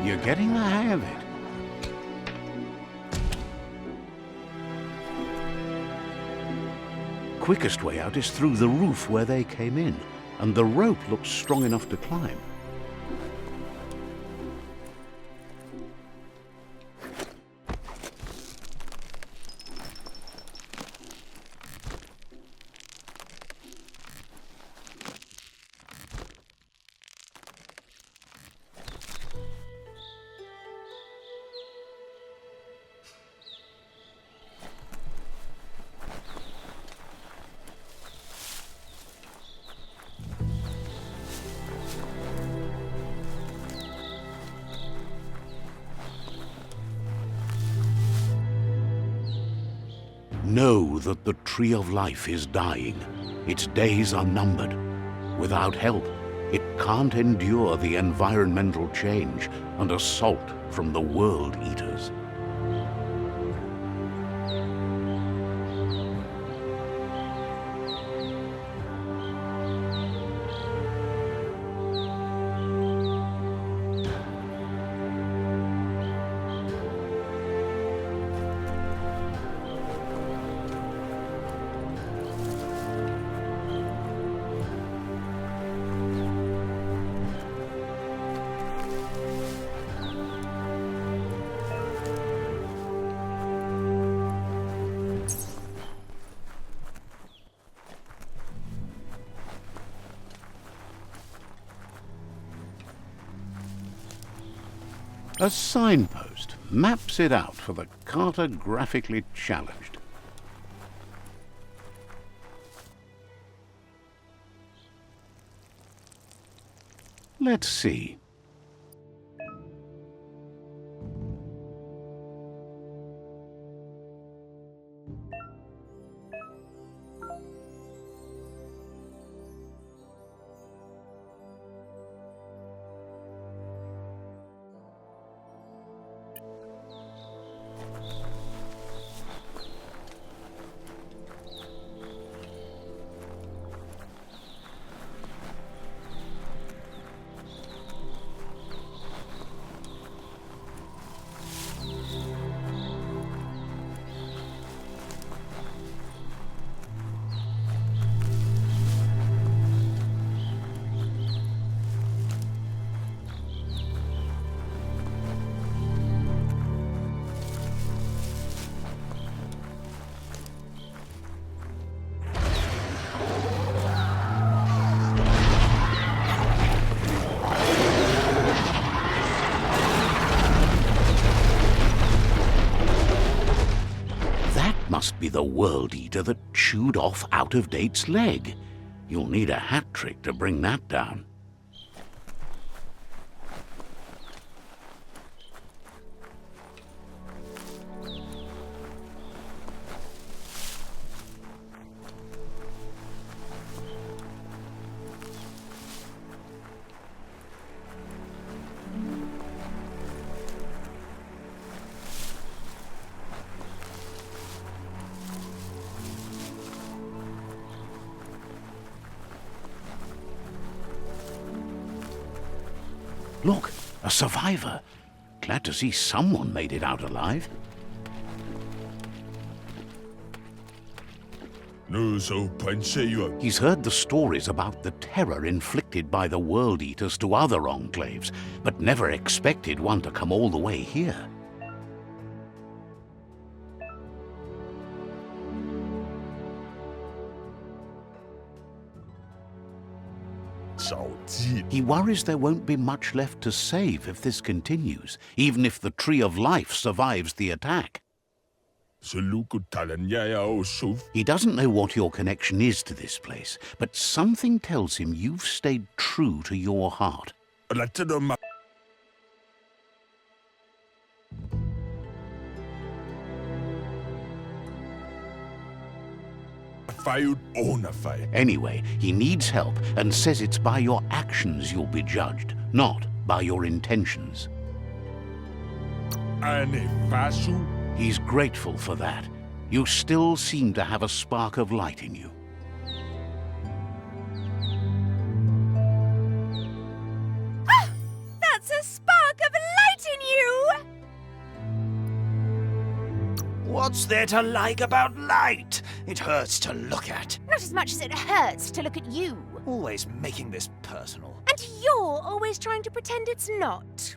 You're getting the hang of it. Quickest way out is through the roof where they came in, and the rope looks strong enough to climb. Know that the tree of life is dying. Its days are numbered. Without help, it can't endure the environmental change and assault from the world eaters. A signpost maps it out for the cartographically challenged. Let's see. Must be the world eater that chewed off Out-of-Date's leg. You'll need a hat trick to bring that down. Look, a survivor. Glad to see someone made it out alive. He's heard the stories about the terror inflicted by the World Eaters to other enclaves, but never expected one to come all the way here. He worries there won't be much left to save if this continues, even if the Tree of Life survives the attack. He doesn't know what your connection is to this place, but something tells him you've stayed true to your heart. Anyway, he needs help and says it's by your actions you'll be judged, not by your intentions. He's grateful for that. You still seem to have a spark of light in you. Ah! That's a spark of light What's there to like about light? It hurts to look at. Not as much as it hurts to look at you. Always making this personal. And you're always trying to pretend it's not.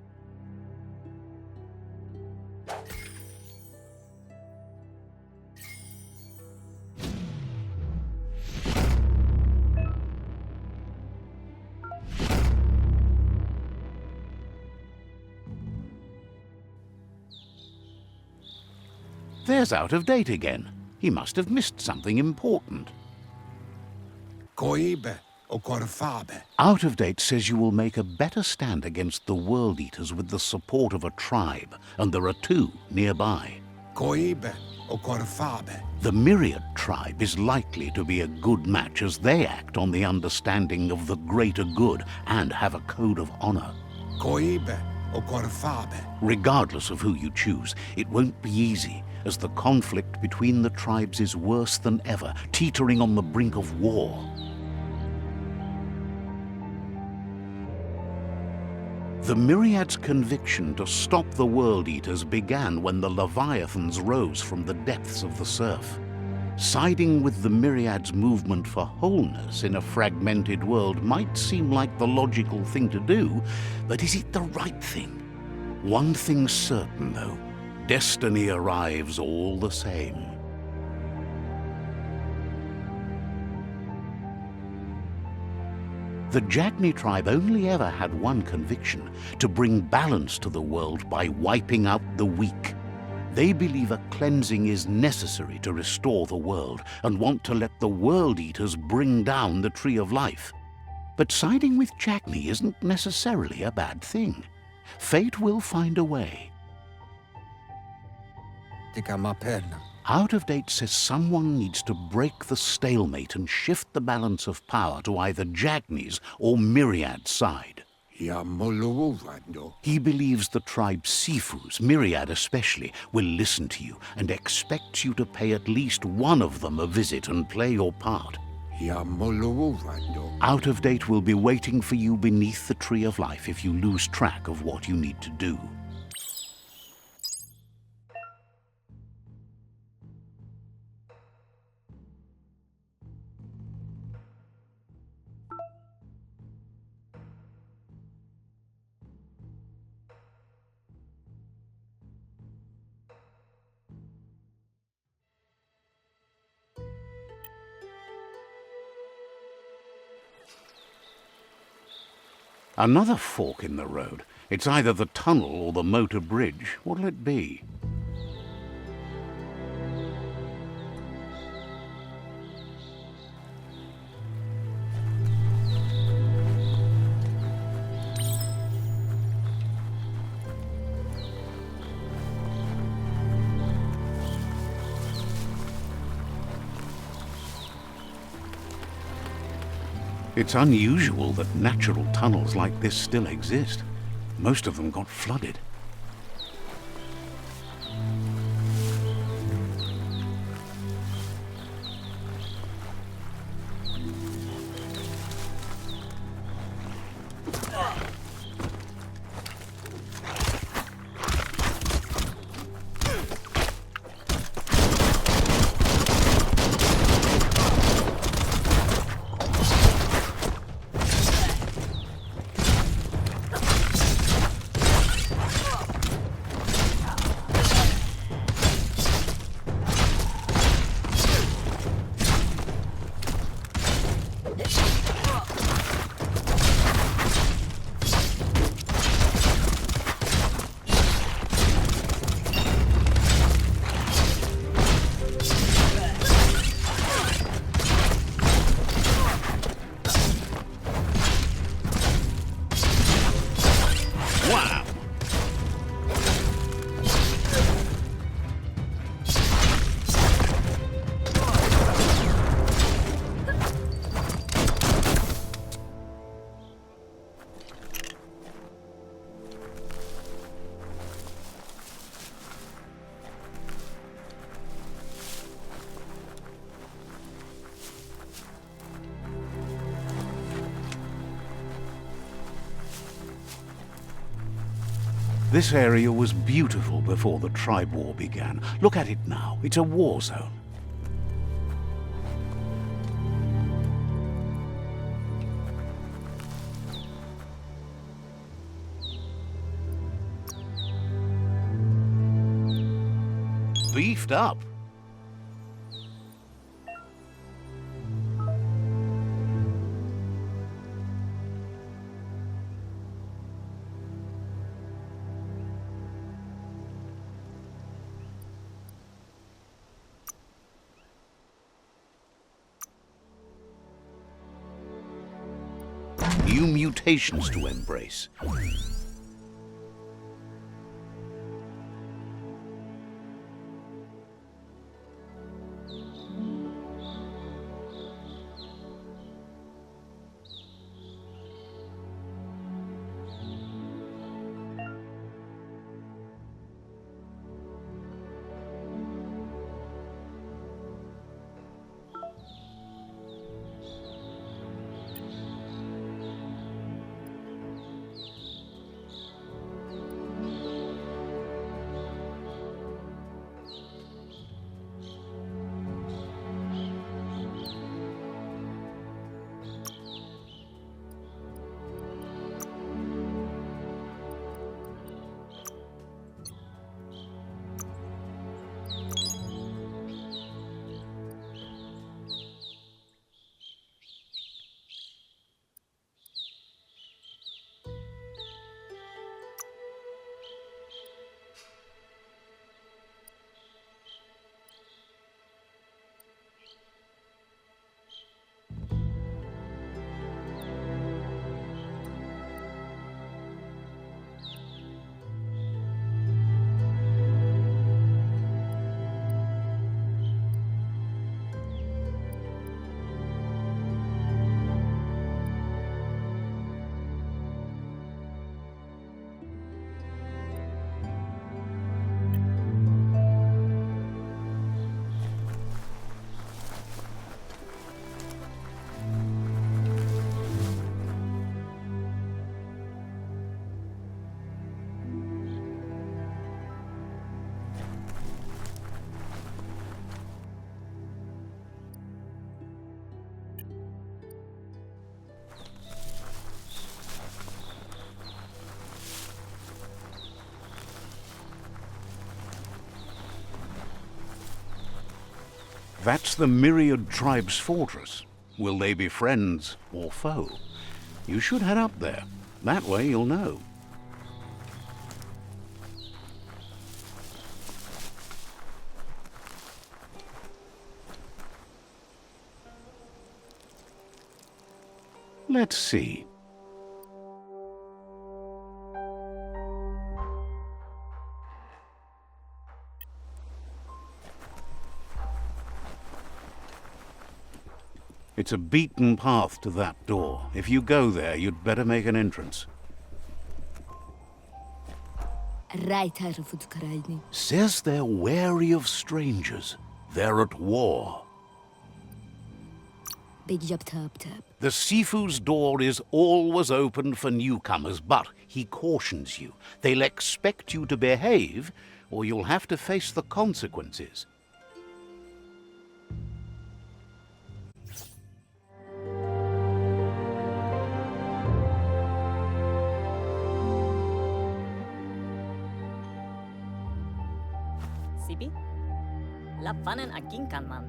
There's Out of Date again. He must have missed something important. Coibe o corfabe. Out of Date says you will make a better stand against the World Eaters with the support of a tribe, and there are two nearby. Coibe o corfabe. The Myriad tribe is likely to be a good match as they act on the understanding of the greater good and have a code of honor. Coibe o corfabe. Regardless of who you choose, it won't be easy, as the conflict between the tribes is worse than ever, teetering on the brink of war. The Myriad's conviction to stop the World Eaters began when the Leviathans rose from the depths of the surf. Siding with the Myriad's movement for wholeness in a fragmented world might seem like the logical thing to do, but is it the right thing? One thing's certain, though. Destiny arrives all the same. The Jagni tribe only ever had one conviction: to bring balance to the world by wiping out the weak. They believe a cleansing is necessary to restore the world and want to let the World Eaters bring down the Tree of Life. But siding with Jagni isn't necessarily a bad thing. Fate will find a way. Out of Date says someone needs to break the stalemate and shift the balance of power to either Jagni's or Myriad's side. He believes the tribe Sifus, Myriad especially, will listen to you and expects you to pay at least one of them a visit and play your part. Out of Date will be waiting for you beneath the Tree of Life if you lose track of what you need to do. Another fork in the road. It's either the tunnel or the motor bridge. What'll it be? It's unusual that natural tunnels like this still exist. Most of them got flooded. This area was beautiful before the tribe war began. Look at it now. It's a war zone. Beefed up. New mutations to embrace. That's the Myriad Tribe's fortress. Will they be friends or foe? You should head up there. That way you'll know. Let's see. It's a beaten path to that door. If you go there, you'd better make an entrance. Says they're wary of strangers. They're at war. The Sifu's door is always open for newcomers, but he cautions you. They'll expect you to behave, or you'll have to face the consequences. Sibi? Lafanen aginkan man.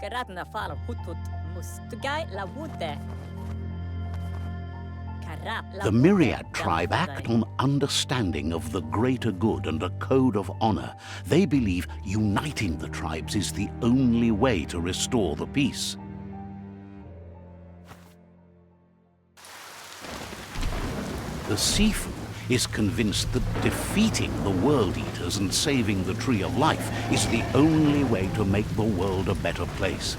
Geratna falo hutut mustugai la wute. The Myriad tribe act on understanding of the greater good and a code of honor. They believe uniting the tribes is the only way to restore the peace. The Sifu is convinced that defeating the World Eaters and saving the Tree of Life is the only way to make the world a better place.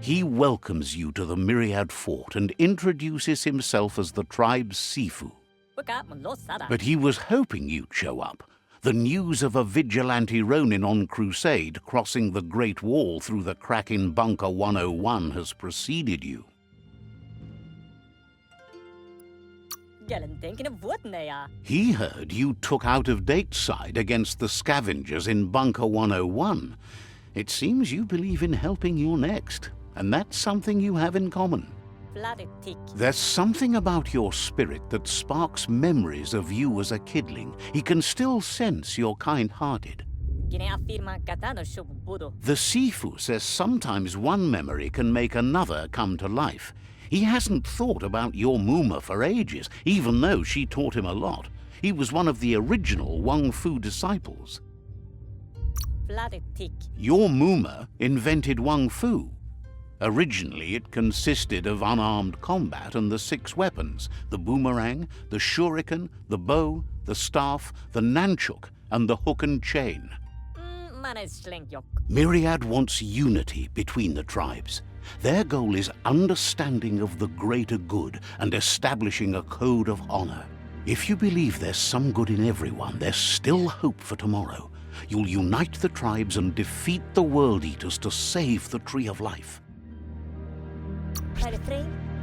He welcomes you to the Myriad Fort and introduces himself as the tribe's Sifu. But he was hoping you'd show up. The news of a vigilante Ronin on crusade crossing the Great Wall through the crack in Bunker 101 has preceded you. Gellen denken of what nea. He heard you took out-of-date side against the scavengers in Bunker 101. It seems you believe in helping your next, and that's something you have in common. Bloody tick. There's something about your spirit that sparks memories of you as a kidling. He can still sense you're kind-hearted. Gine afirma katano shub budo. The Sifu says sometimes one memory can make another come to life. He hasn't thought about your Muma for ages, even though she taught him a lot. He was one of the original Wang Fu disciples. Bloody tick. Your Muma invented Wang Fu. Originally, it consisted of unarmed combat and the 6 weapons: the boomerang, the shuriken, the bow, the staff, the nunchuk, and the hook and chain. Manes slengjok. Myriad wants unity between the tribes. Their goal is understanding of the greater good and establishing a code of honor. If you believe there's some good in everyone, there's still hope for tomorrow. You'll unite the tribes and defeat the World Eaters to save the Tree of Life.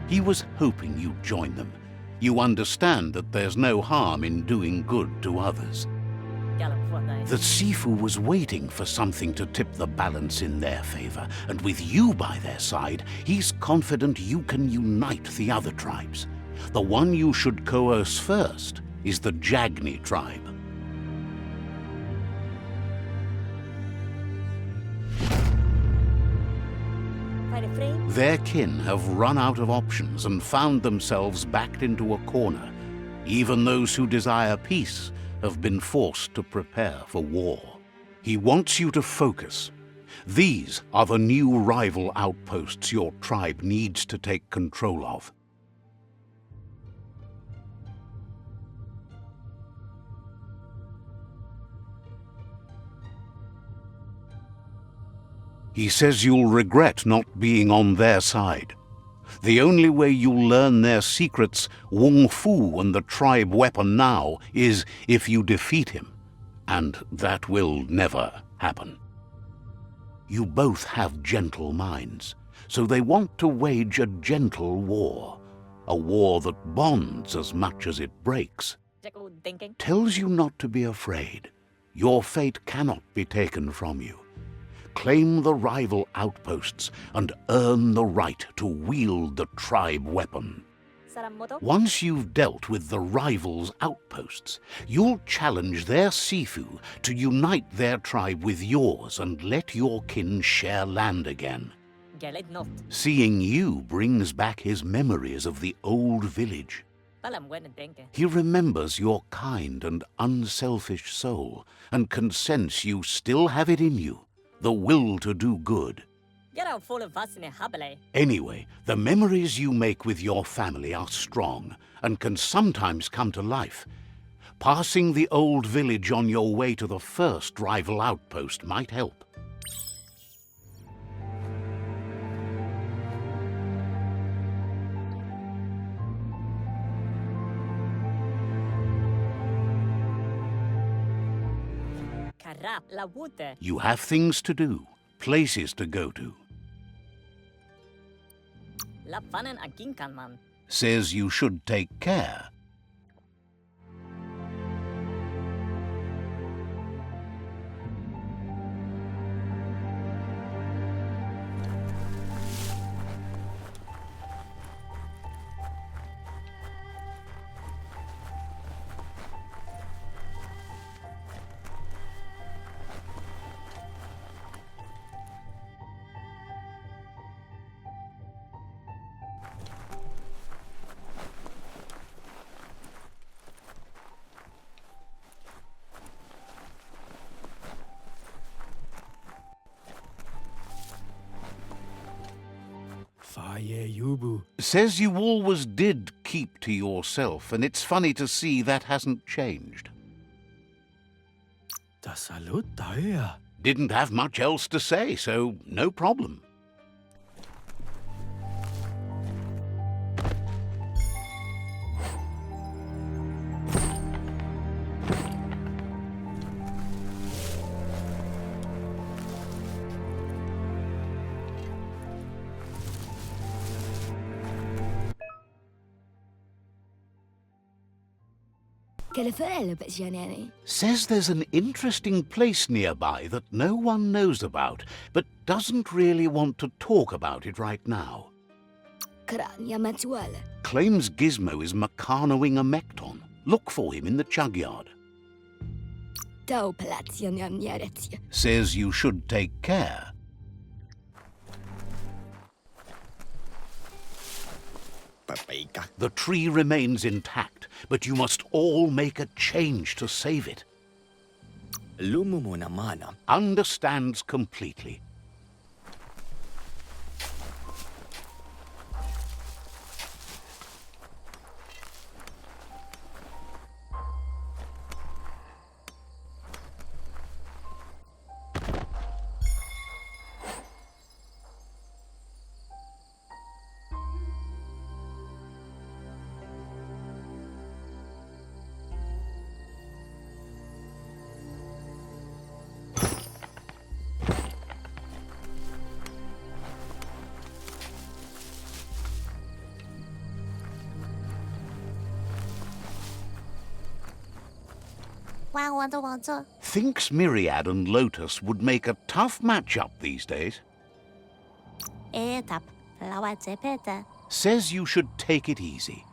He was hoping you'd join them. You understand that there's no harm in doing good to others. The Sifu was waiting for something to tip the balance in their favor, and with you by their side, he's confident you can unite the other tribes. The one you should coerce first is the Jagni tribe. Their kin have run out of options and found themselves backed into a corner. Even those who desire peace have been forced to prepare for war. He wants you to focus. These are the new rival outposts your tribe needs to take control of. He says you'll regret not being on their side. The only way you'll learn their secrets, Wung Fu and the tribe weapon now, is if you defeat him. And that will never happen. You both have gentle minds, so they want to wage a gentle war. A war that bonds as much as it breaks. Tells you not to be afraid. Your fate cannot be taken from you. Claim the rival outposts and earn the right to wield the tribe weapon. Once you've dealt with the rivals' outposts, you'll challenge their Sifu to unite their tribe with yours and let your kin share land again. Seeing you brings back his memories of the old village. He remembers your kind and unselfish soul and can sense you still have it in you. The will to do good. Anyway, the memories you make with your family are strong and can sometimes come to life. Passing the old village on your way to the first rival outpost might help. You have things to do, places to go to. Says you should take care. Says you always did keep to yourself, and it's funny to see that hasn't changed. Didn't have much else to say, so no problem. Says there's an interesting place nearby that no one knows about, but doesn't really want to talk about it right now. Claims Gizmo is meccanoing a mecton. Look for him in the chug yard. Says you should take care. The tree remains intact, but you must all make a change to save it. Understands completely. Thinks Myriad and Lotus would make a tough match-up these days. Says you should take it easy.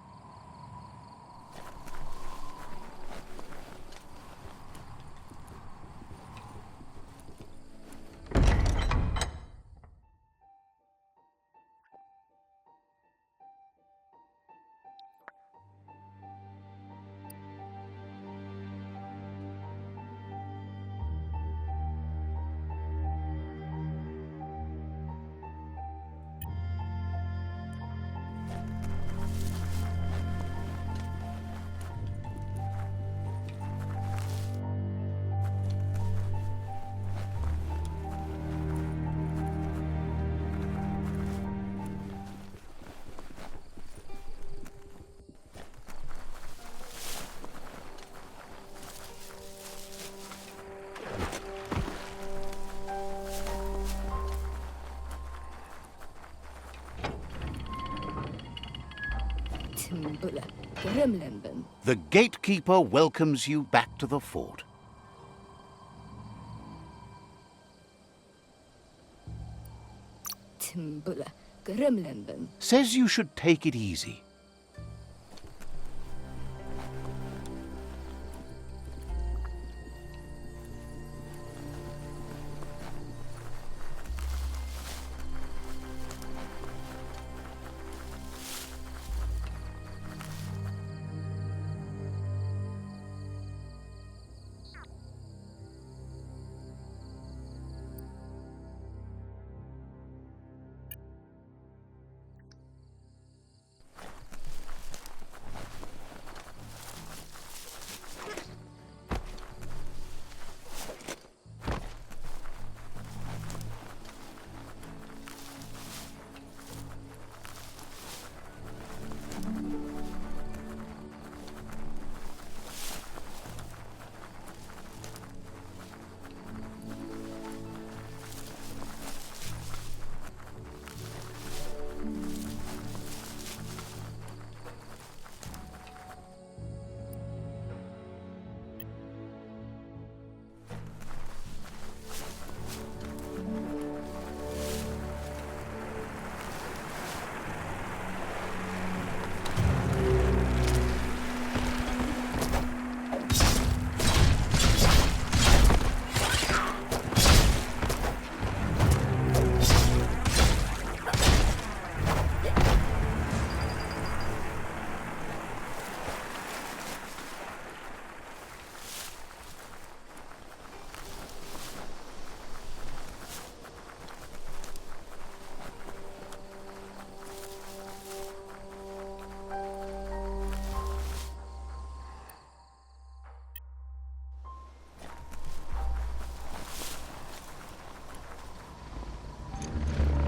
The gatekeeper welcomes you back to the fort. Says you should take it easy.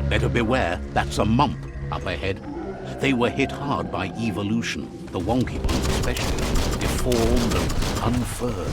Better beware, that's a mump up ahead. They were hit hard by evolution, the wonky ones especially, deformed and unfurred.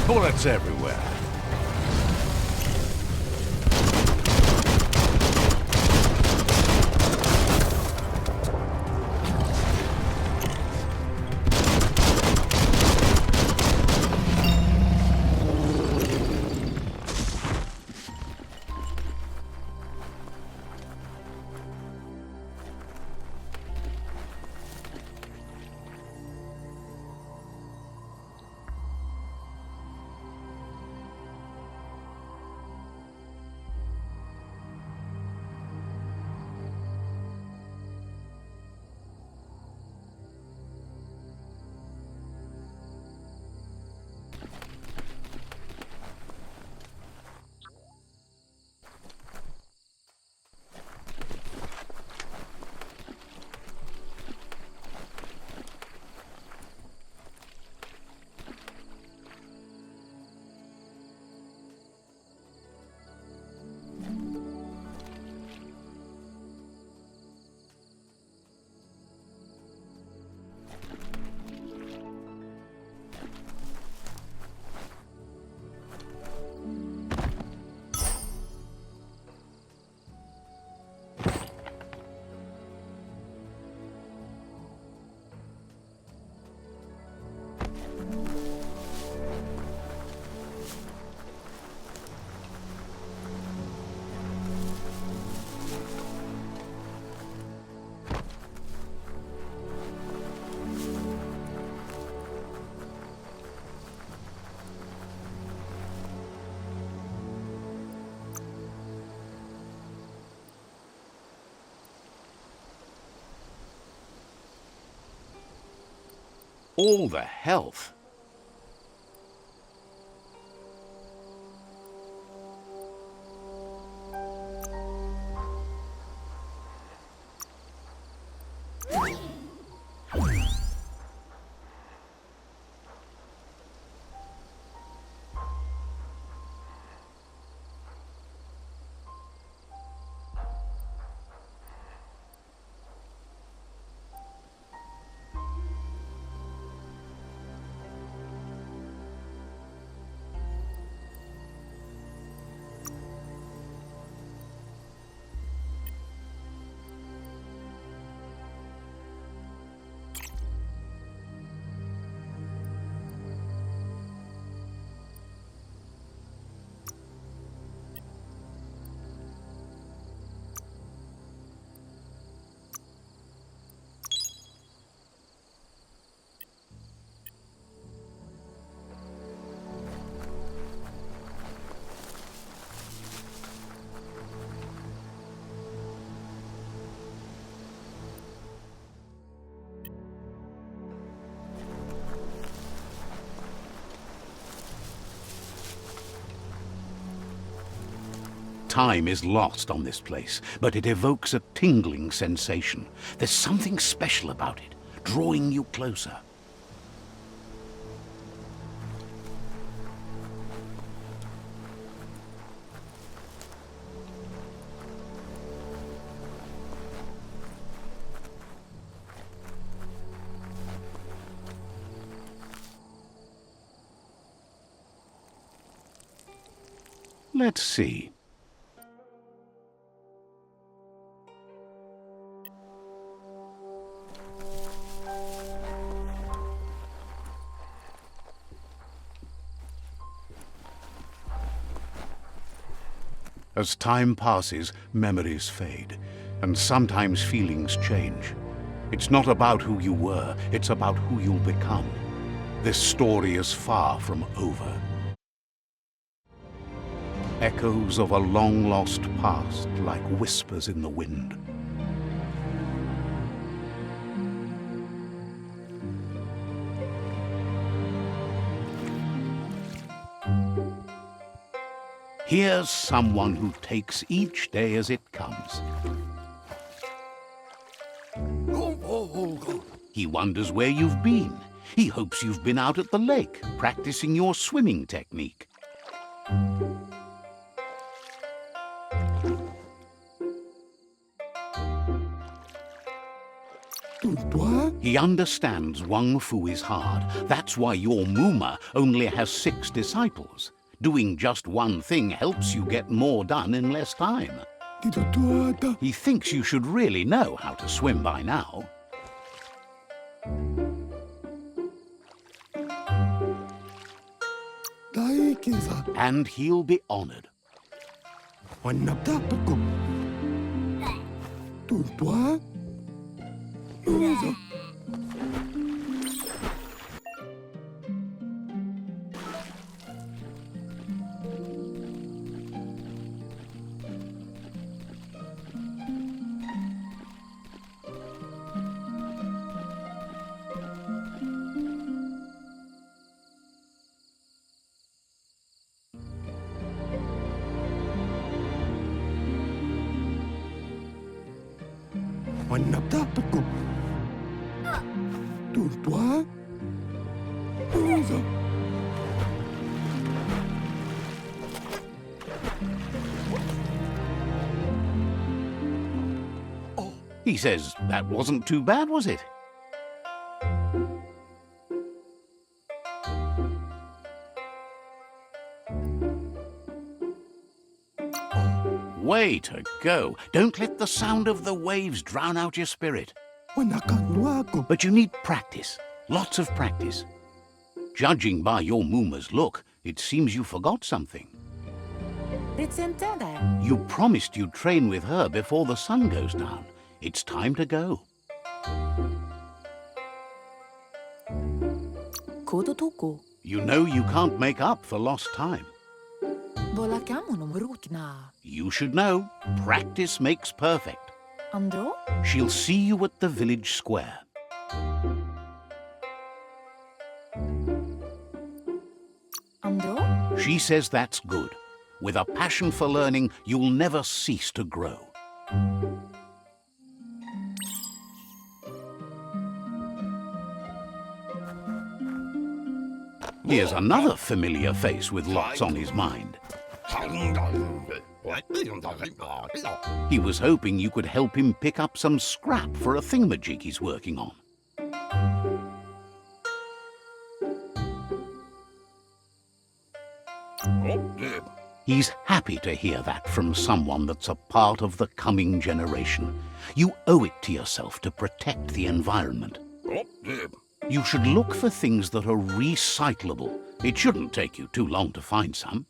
Bullets everywhere. All the health. Time is lost on this place, but it evokes a tingling sensation. There's something special about it, drawing you closer. Let's see. As time passes, memories fade, and sometimes feelings change. It's not about who you were, it's about who you'll become. This story is far from over. Echoes of a long-lost past, like whispers in the wind. Here's someone who takes each day as it comes. He wonders where you've been. He hopes you've been out at the lake, practicing your swimming technique. He understands Wang Fu is hard. That's why your Muma only has 6 disciples. Doing just one thing helps you get more done in less time. He thinks you should really know how to swim by now. And he'll be honored. He says that wasn't too bad, was it? Way to go. Don't let the sound of the waves drown out your spirit. But you need practice. Lots of practice. Judging by your Muma's look, it seems you forgot something. You promised you'd train with her before the sun goes down. It's time to go. You know you can't make up for lost time. You should know, practice makes perfect. She'll see you at the village square. She says that's good. With a passion for learning, you'll never cease to grow. Here's another familiar face with lots on his mind. He was hoping you could help him pick up some scrap for a thingamajig he's working on. He's happy to hear that from someone that's a part of the coming generation. You owe it to yourself to protect the environment. You should look for things that are recyclable. It shouldn't take you too long to find some.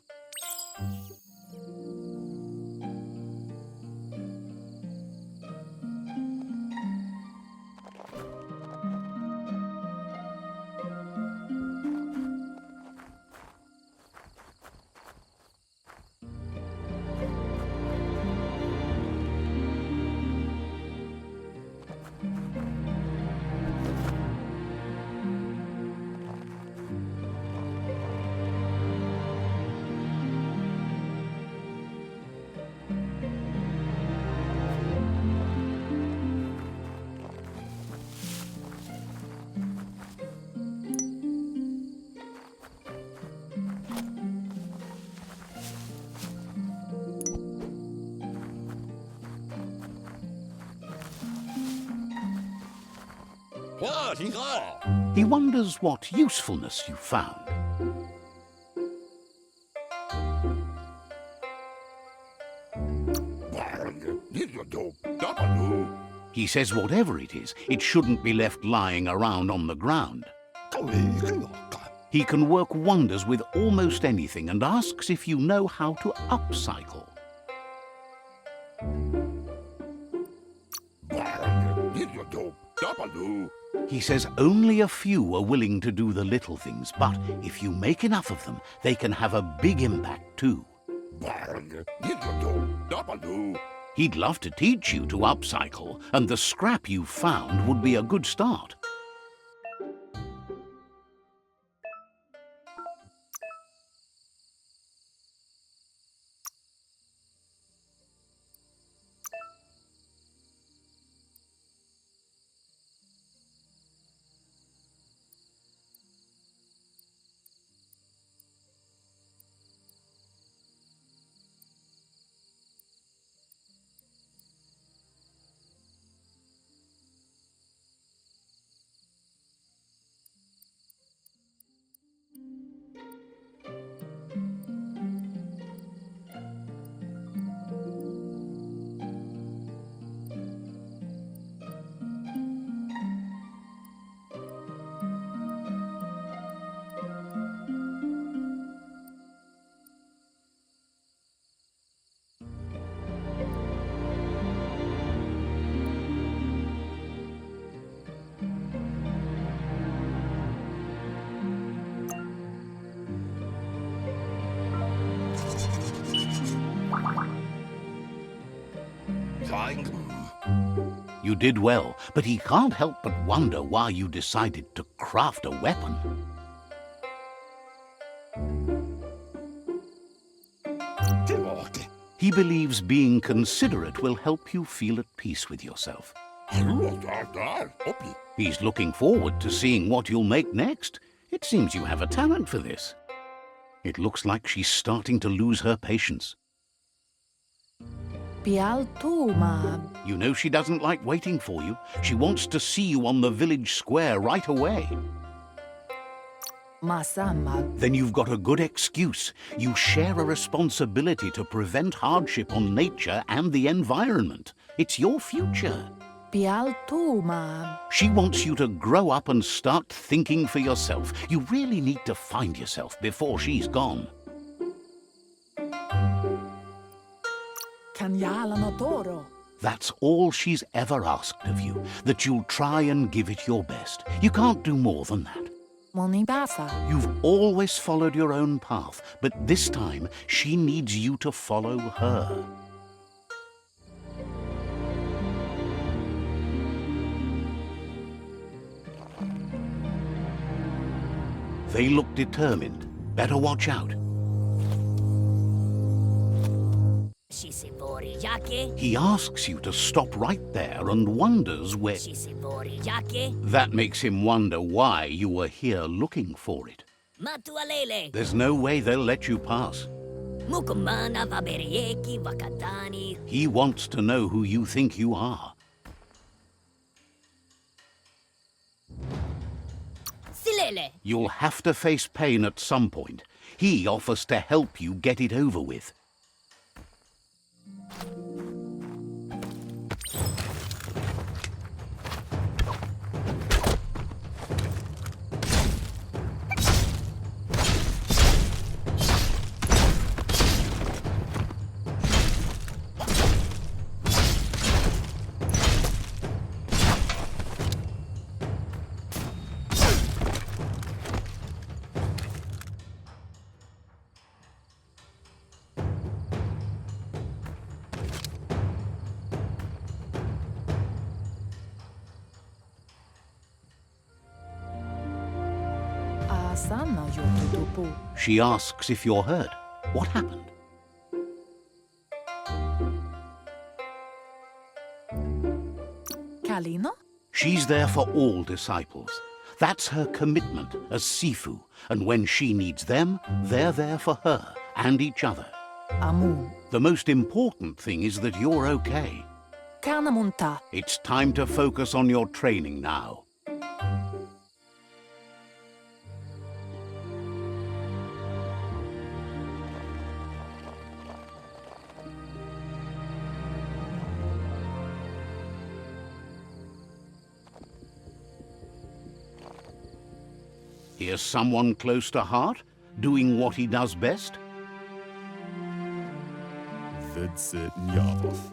He wonders what usefulness you found. He says whatever it is, it shouldn't be left lying around on the ground. He can work wonders with almost anything and asks if you know how to upcycle. He says only a few are willing to do the little things, but if you make enough of them, they can have a big impact too. He'd love to teach you to upcycle, and the scrap you found would be a good start. You did well, but he can't help but wonder why you decided to craft a weapon. He believes being considerate will help you feel at peace with yourself. He's looking forward to seeing what you'll make next. It seems you have a talent for this. It looks like she's starting to lose her patience. You know she doesn't like waiting for you. She wants to see you on the village square right away. Then you've got a good excuse. You share a responsibility to prevent hardship on nature and the environment. It's your future. She wants you to grow up and start thinking for yourself. You really need to find yourself before she's gone. That's all she's ever asked of you, that you'll try and give it your best. You can't do more than that. You've always followed your own path, but this time she needs you to follow her. They look determined. Better watch out. He asks you to stop right there and wonders where... That makes him wonder why you were here looking for it. There's no way they'll let you pass. He wants to know who you think you are. You'll have to face pain at some point. He offers to help you get it over with. She asks if you're hurt. What happened? She's there for all disciples. That's her commitment as Sifu, and when she needs them, they're there for her and each other. The most important thing is that you're okay. It's time to focus on your training now. Here's someone close to heart, doing what he does best.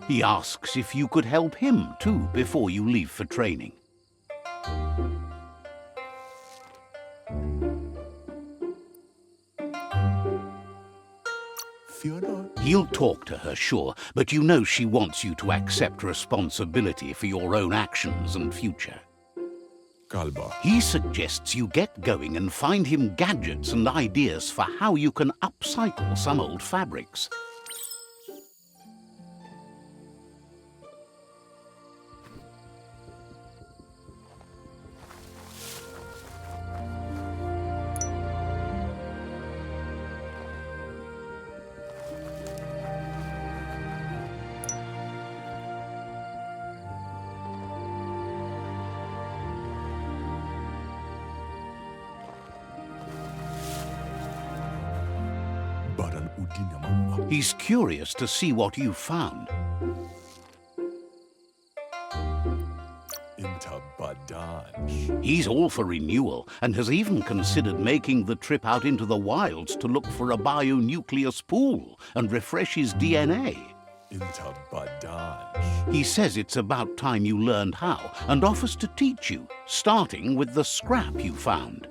He asks if you could help him too before you leave for training. He'll talk to her, sure, but you know she wants you to accept responsibility for your own actions and future. He suggests you get going and find him gadgets and ideas for how you can upcycle some old fabrics. He's curious to see what you've found. He's all for renewal and has even considered making the trip out into the wilds to look for a bionucleus pool and refresh his DNA. He says it's about time you learned how and offers to teach you, starting with the scrap you found.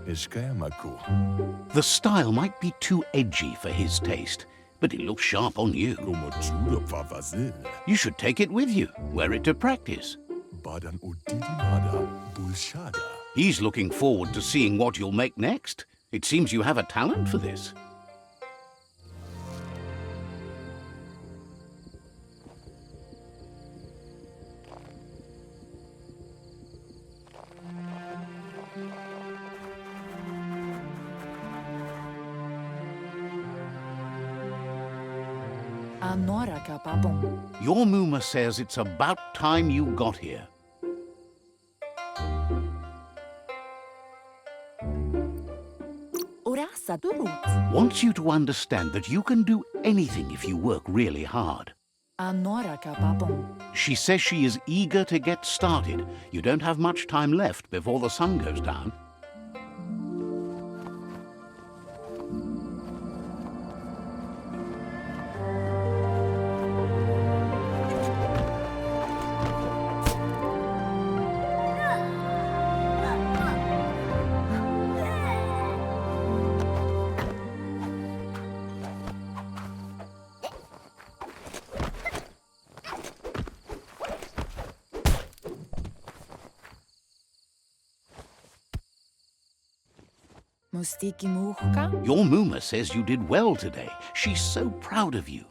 Esquemaco. The style might be too edgy for his taste, but it looks sharp on you. Como tudo pra fazer. You should take it with you, wear it to practice. Badan udidimada bulshada. He's looking forward to seeing what you'll make next. It seems you have a talent for this. Anora kapabon. Your Muma says it's about time you got here. Orasa durut. Wants you to understand that you can do anything if you work really hard. Anora kapabon. She says she is eager to get started. You don't have much time left before the sun goes down. Mustiki muhka. Your Muma says you did well today. She's so proud of you.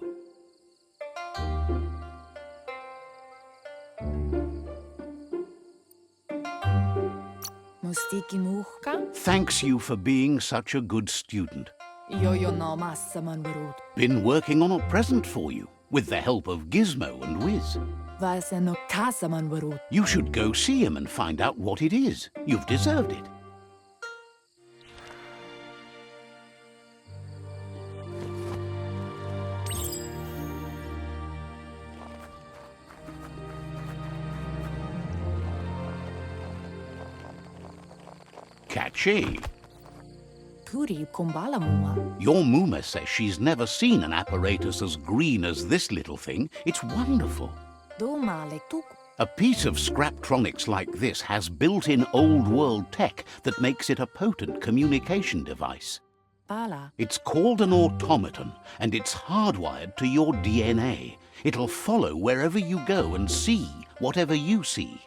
Mustiki muhka. Thanks you for being such a good student. Yo no massaman berut. Been working on a present for you, with the help of Gizmo and Wiz. Vaseno kasaman berut. You should go see him and find out what it is. You've deserved it. Catchy. Turi kumbala muma. Your Muma says she's never seen an apparatus as green as this little thing. It's wonderful. Do male tuk. A piece of Scraptronics like this has built-in old-world tech that makes it a potent communication device. Pala. It's called an automaton, and it's hardwired to your DNA. It'll follow wherever you go and see whatever you see.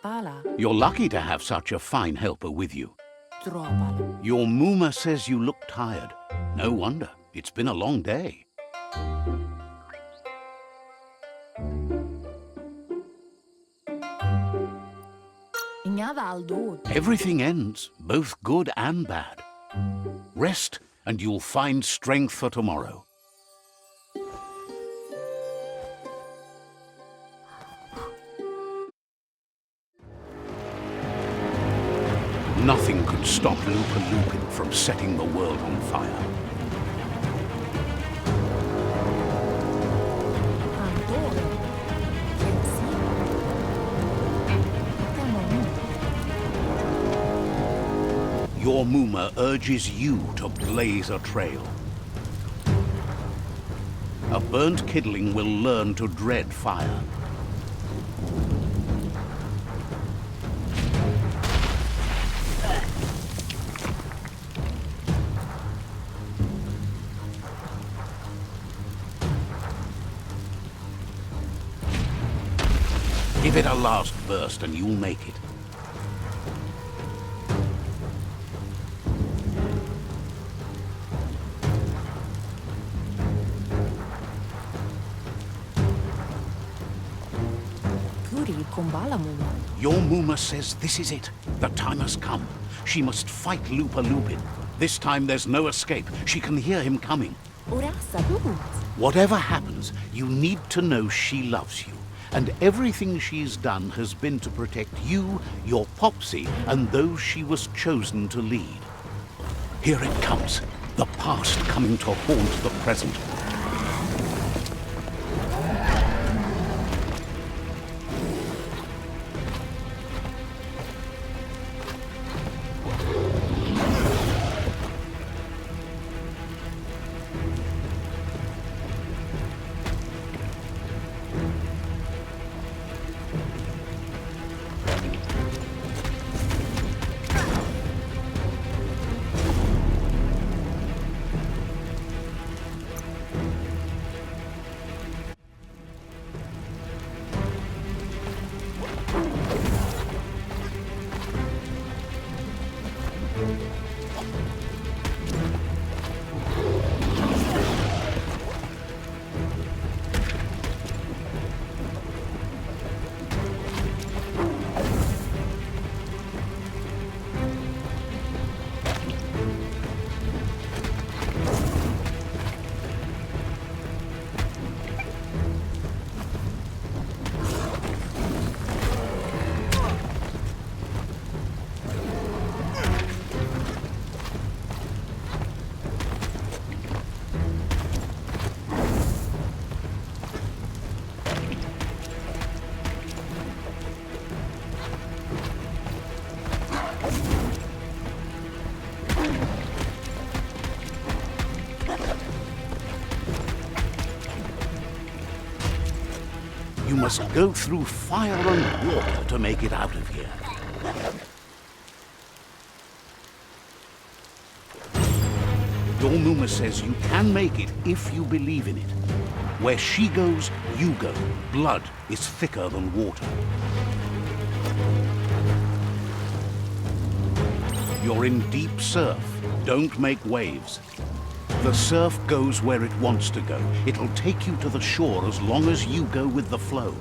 Pala. You're lucky to have such a fine helper with you. Tropala. Your Muma says you look tired. No wonder. It's been a long day. Inga valdo. Everything ends, both good and bad. Rest, and you'll find strength for tomorrow. Nothing could stop Lupa Lupin from setting the world on fire. Antoro. Kensi. Temonu. Your Muma urges you to blaze a trail. A burnt kidling will learn to dread fire. Give it a last burst and you'll make it. Turi kumbala muma. Your Muma says this is it. The time has come. She must fight Lupa Lupin. This time there's no escape. She can hear him coming. Orasa durut. Whatever happens, you need to know she loves you. And everything she's done has been to protect you, your Popsy, and those she was chosen to lead. Here it comes. The past coming to haunt the present. You must go through fire and water to make it out of here. Your Muma says you can make it if you believe in it. Where she goes, you go. Blood is thicker than water. You're in deep surf. Don't make waves. The surf goes where it wants to go. It'll take you to the shore as long as you go with the flow.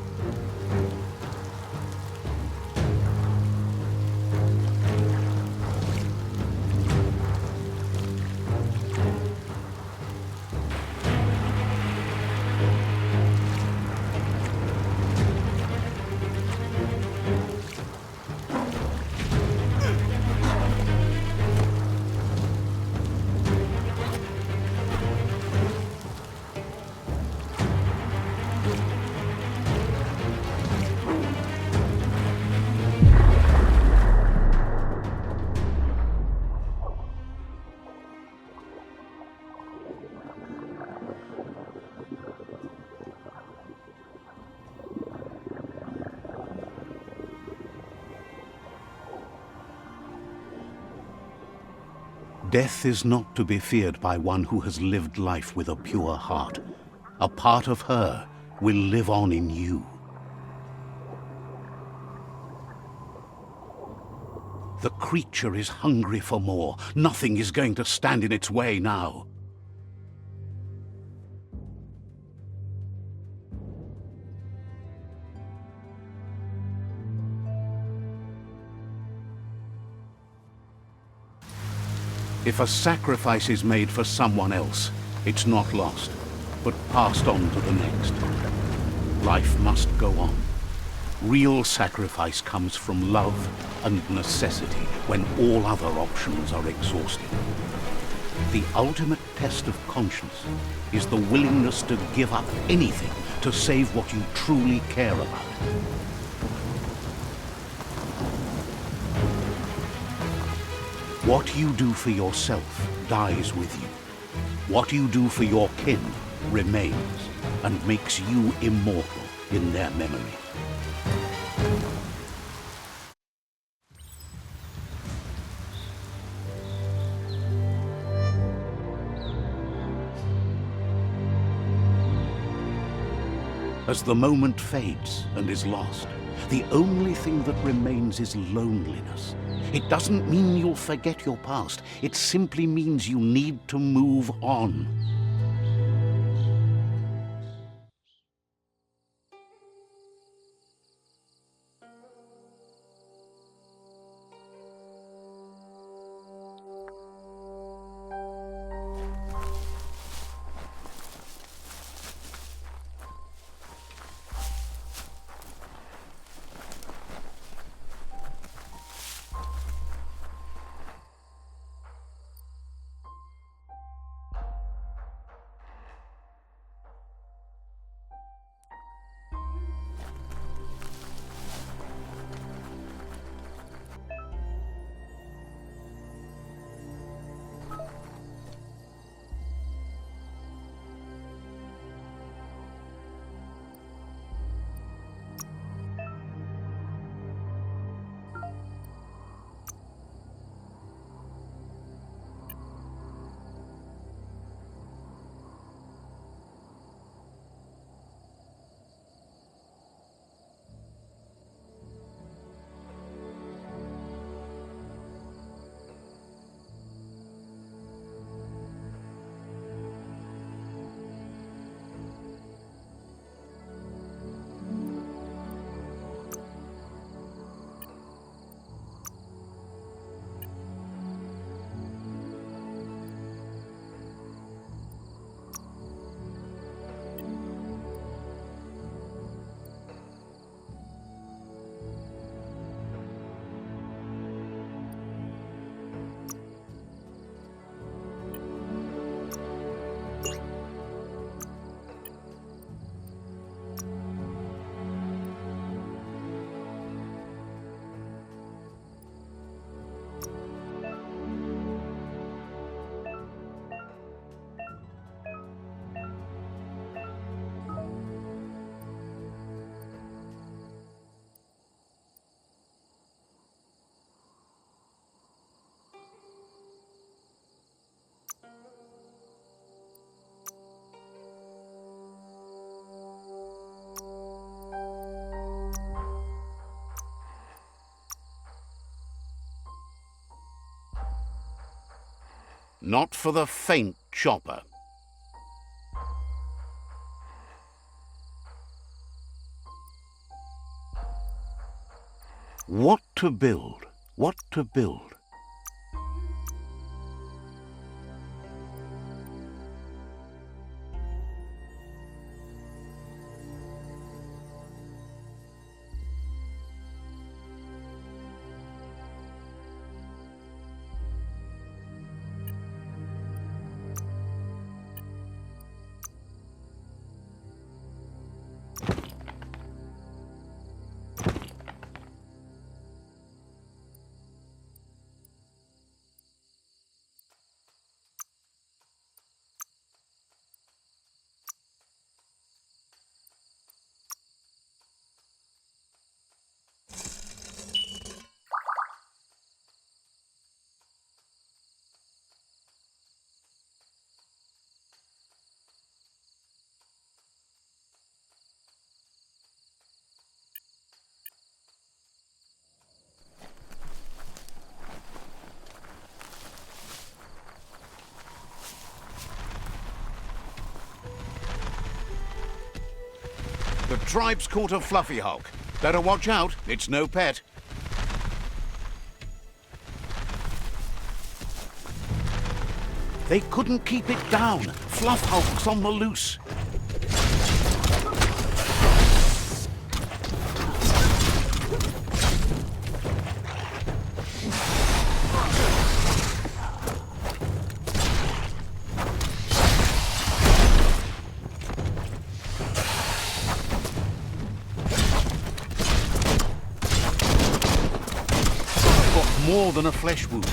Death is not to be feared by one who has lived life with a pure heart. A part of her will live on in you. The creature is hungry for more. Nothing is going to stand in its way now. If a sacrifice is made for someone else, it's not lost, but passed on to the next. Life must go on. Real sacrifice comes from love and necessity when all other options are exhausted. The ultimate test of conscience is the willingness to give up anything to save what you truly care about. What you do for yourself dies with you. What you do for your kin remains and makes you immortal in their memory. As the moment fades and is lost, the only thing that remains is loneliness. It doesn't mean you'll forget your past. It simply means you need to move on. Not for the faint chopper. What to build? What to build? The tribe's caught a fluffy hulk. Better watch out, it's no pet. They couldn't keep it down. Fluff hulk's on the loose. More than a flesh wound.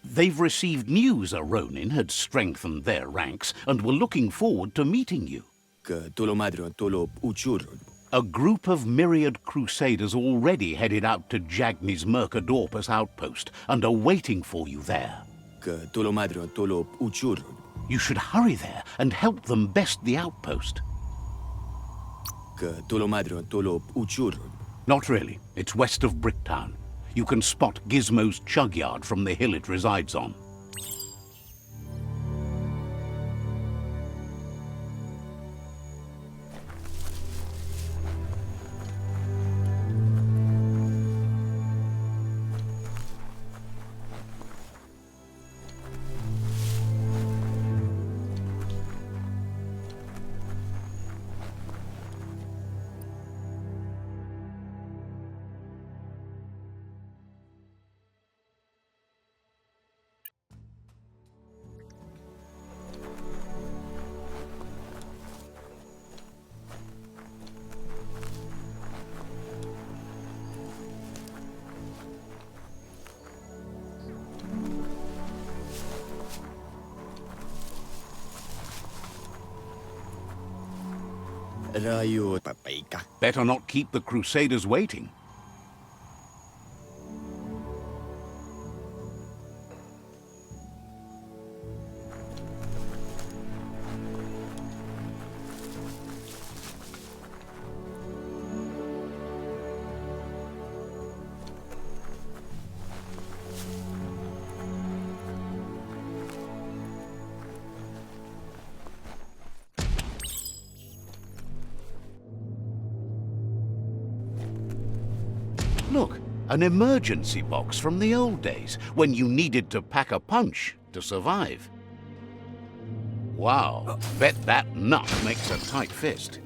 They've received news a Ronin had strengthened their ranks and were looking forward to meeting you. A group of myriad crusaders already headed out to Jagni's Mercadorpus outpost and are waiting for you there. You should hurry there and help them best the outpost. Not really. It's west of Bricktown. You can spot Gizmo's chug yard from the hill it resides on. Better not keep the Crusaders waiting. Look, An emergency box from the old days, when you needed to pack a punch to survive. Wow, bet that nut makes a tight fist.